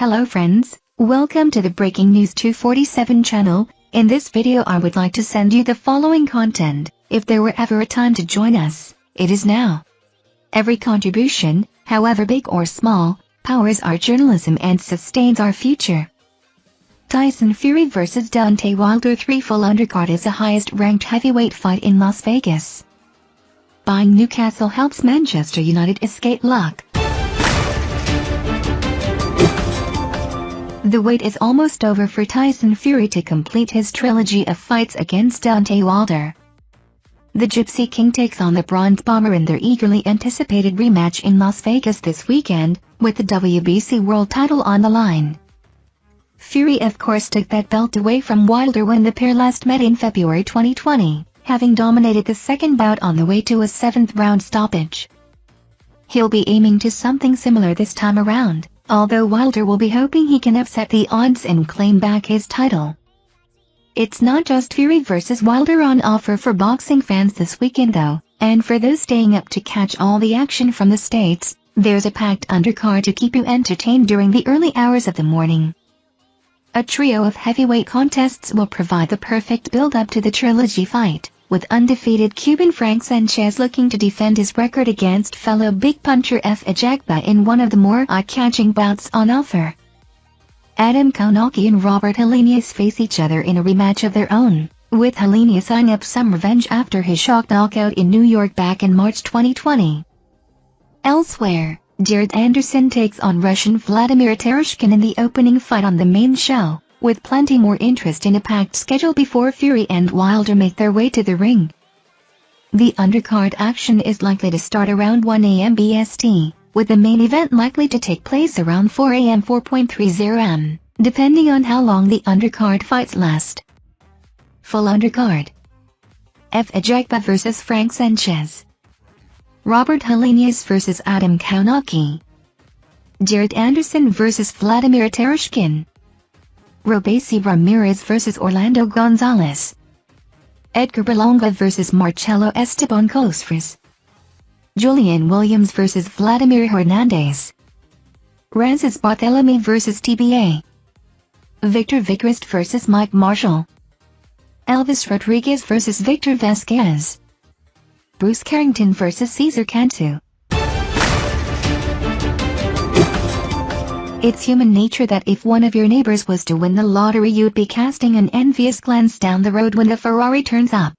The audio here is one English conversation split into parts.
Hello friends, welcome to the Breaking News 247 channel. In this video I would like to send you the following content. If there were ever a time to join us, it is now. Every contribution, however big or small, powers our journalism and sustains our future. Tyson Fury vs Deontay Wilder 3 full undercard is the highest ranked heavyweight fight in Las Vegas. Buying Newcastle helps Manchester United escape luck. The wait is almost over for Tyson Fury to complete his trilogy of fights against Deontay Wilder. The Gypsy King takes on the Bronze Bomber in their eagerly anticipated rematch in Las Vegas this weekend, with the WBC World title on the line. Fury of course took that belt away from Wilder when the pair last met in February 2020, having dominated the second bout on the way to a 7th-round stoppage. He'll be aiming to something similar this time around, although Wilder will be hoping he can upset the odds and claim back his title. It's not just Fury vs Wilder on offer for boxing fans this weekend though, and for those staying up to catch all the action from the States, there's a packed undercard to keep you entertained during the early hours of the morning. A trio of heavyweight contests will provide the perfect build-up to the trilogy fight, with undefeated Cuban Frank Sanchez looking to defend his record against fellow big puncher F. Ajagba in one of the more eye-catching bouts on offer. Adam Kownacki and Robert Helenius face each other in a rematch of their own, with Helenius eyeing up some revenge after his shock knockout in New York back in March 2020. Elsewhere, Jared Anderson takes on Russian Vladimir Tereshkin in the opening fight on the main show, with plenty more interest in a packed schedule before Fury and Wilder make their way to the ring. The undercard action is likely to start around 1 a.m. BST, with the main event likely to take place around 4 a.m. 4.30 am, depending on how long the undercard fights last. Full undercard: F. Ajagba vs Frank Sanchez, Robert Helenius vs Adam Kownacki, Jared Anderson vs Vladimir Tereshkin, Robeisy Ramirez vs Orlando Gonzalez, Edgar Berlanga vs Marcelo Esteban Cosfres, Julian Williams vs Vladimir Hernandez, Rances Barthelemy vs TBA, Victor Vigrist vs Mike Marshall, Elvis Rodriguez vs Victor Vasquez, Bruce Carrington vs Cesar Cantu. It's human nature that if one of your neighbors was to win the lottery you'd be casting an envious glance down the road when the Ferrari turns up.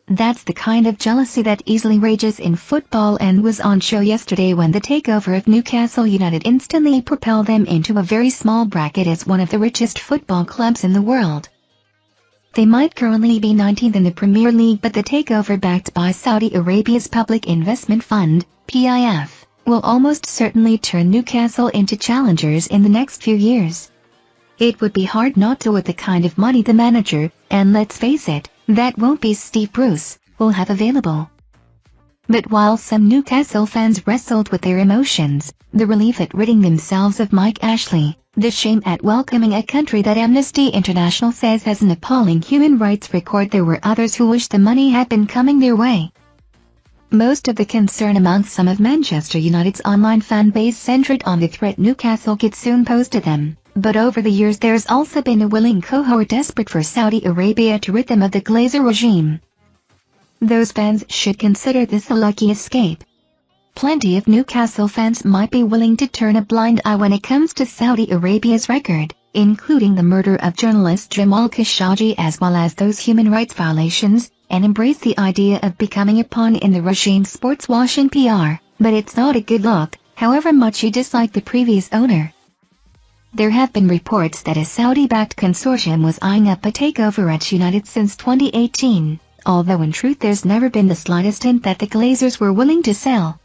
That's the kind of jealousy that easily rages in football and was on show yesterday when the takeover of Newcastle United instantly propelled them into a very small bracket as one of the richest football clubs in the world. They might currently be 19th in the Premier League, but the takeover backed by Saudi Arabia's Public Investment Fund, PIF, will almost certainly turn Newcastle into challengers in the next few years. It would be hard not to with the kind of money the manager, and let's face it, that won't be Steve Bruce, will have available. But while some Newcastle fans wrestled with their emotions, the relief at ridding themselves of Mike Ashley, the shame at welcoming a country that Amnesty International says has an appalling human rights record, there were others who wished the money had been coming their way. Most of the concern among some of Manchester United's online fan base centered on the threat Newcastle could soon pose to them, but over the years there's also been a willing cohort desperate for Saudi Arabia to rid them of the Glazer regime. Those fans should consider this a lucky escape. Plenty of Newcastle fans might be willing to turn a blind eye when it comes to Saudi Arabia's record, including the murder of journalist Jamal Khashoggi as well as those human rights violations, and embrace the idea of becoming a pawn in the regime's sports washing PR, but it's not a good look, however much you dislike the previous owner. There have been reports that a Saudi-backed consortium was eyeing up a takeover at United since 2018, although in truth there's never been the slightest hint that the Glazers were willing to sell.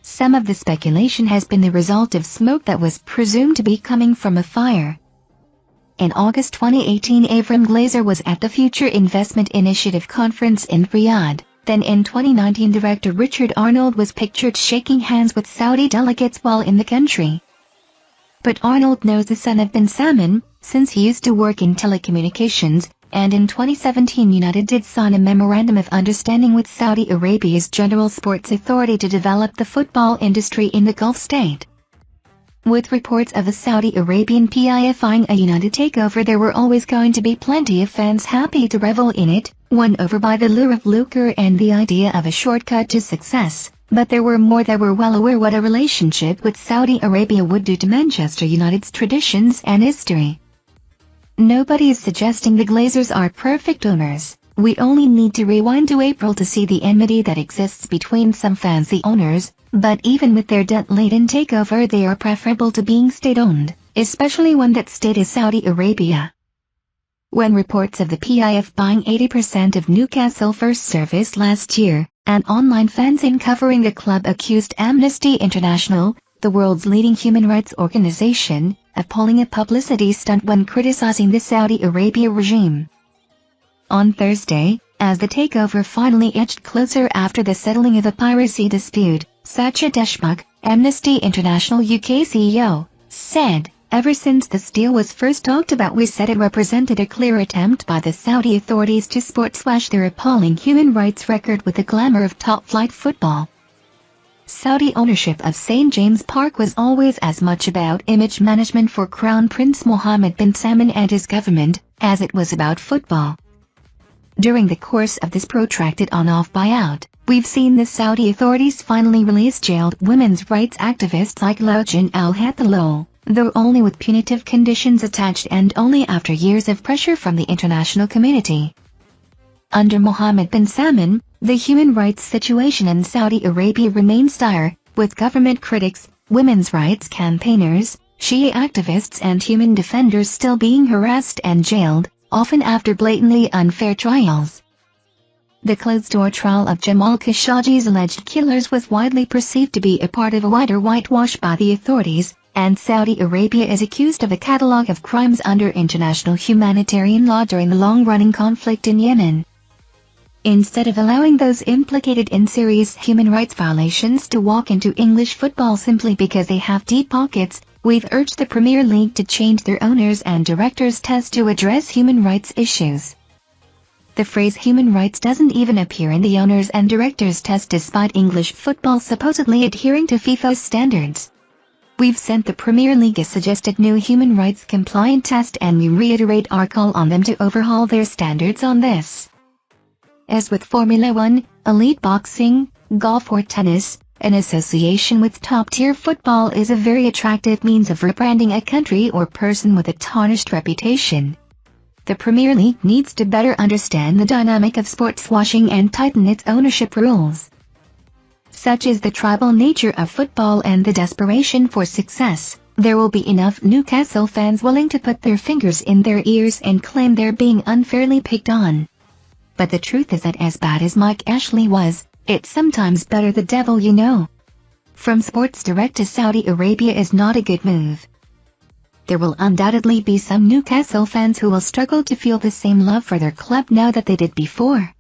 Some of the speculation has been the result of smoke that was presumed to be coming from a fire. In August 2018, Avram Glazer was at the Future Investment Initiative conference in Riyadh. Then in 2019, director Richard Arnold was pictured shaking hands with Saudi delegates while in the country. But Arnold knows the son of bin Salman, since he used to work in telecommunications, and in 2017 United did sign a memorandum of understanding with Saudi Arabia's General Sports Authority to develop the football industry in the Gulf state. With reports of a Saudi Arabian PIFing a United takeover, there were always going to be plenty of fans happy to revel in it, won over by the lure of lucre and the idea of a shortcut to success. But there were more that were well aware what a relationship with Saudi Arabia would do to Manchester United's traditions and history. Nobody is suggesting the Glazers are perfect owners. We only need to rewind to April to see the enmity that exists between some fancy owners, but even with their debt-laden takeover, they are preferable to being state-owned, especially when that state is Saudi Arabia. When reports of the PIF buying 80% of Newcastle first surfaced last year, an online fanzine covering the club accused Amnesty International, the world's leading human rights organization, of pulling a publicity stunt when criticizing the Saudi Arabia regime. On Thursday, as the takeover finally edged closer after the settling of a piracy dispute, Sacha Deshmukh, Amnesty International UK CEO, said, "Ever since this deal was first talked about, we said it represented a clear attempt by the Saudi authorities to sportswash their appalling human rights record with the glamour of top-flight football." Saudi ownership of St. James Park was always as much about image management for Crown Prince Mohammed bin Salman and his government, as it was about football. During the course of this protracted on-off buyout, we've seen the Saudi authorities finally release jailed women's rights activists like Loujain al-Hathloul, though only with punitive conditions attached and only after years of pressure from the international community. Under Mohammed bin Salman, the human rights situation in Saudi Arabia remains dire, with government critics, women's rights campaigners, Shia activists and human defenders still being harassed and jailed, often after blatantly unfair trials. The closed-door trial of Jamal Khashoggi's alleged killers was widely perceived to be a part of a wider whitewash by the authorities, and Saudi Arabia is accused of a catalogue of crimes under international humanitarian law during the long-running conflict in Yemen. Instead of allowing those implicated in serious human rights violations to walk into English football simply because they have deep pockets, we've urged the Premier League to change their owners and directors test to address human rights issues. The phrase human rights doesn't even appear in the owners and directors test despite English football supposedly adhering to FIFA's standards. We've sent the Premier League a suggested new human rights compliant test, and we reiterate our call on them to overhaul their standards on this. As with Formula One, elite boxing, golf or tennis, an association with top-tier football is a very attractive means of rebranding a country or person with a tarnished reputation. The Premier League needs to better understand the dynamic of sports washing and tighten its ownership rules. Such is the tribal nature of football and the desperation for success, there will be enough Newcastle fans willing to put their fingers in their ears and claim they're being unfairly picked on. But the truth is that as bad as Mike Ashley was, it's sometimes better the devil you know. From Sports Direct to Saudi Arabia is not a good move. There will undoubtedly be some Newcastle fans who will struggle to feel the same love for their club now that they did before.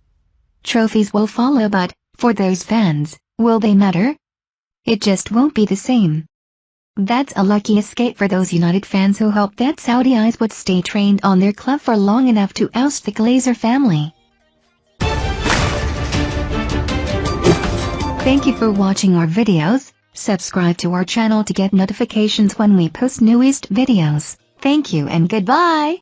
Trophies will follow, but, for those fans, will they matter? It just won't be the same. That's a lucky escape for those United fans who hoped that Saudi eyes would stay trained on their club for long enough to oust the Glazer family. Thank you for watching our videos. Subscribe to our channel to get notifications when we post newest videos. Thank you and goodbye.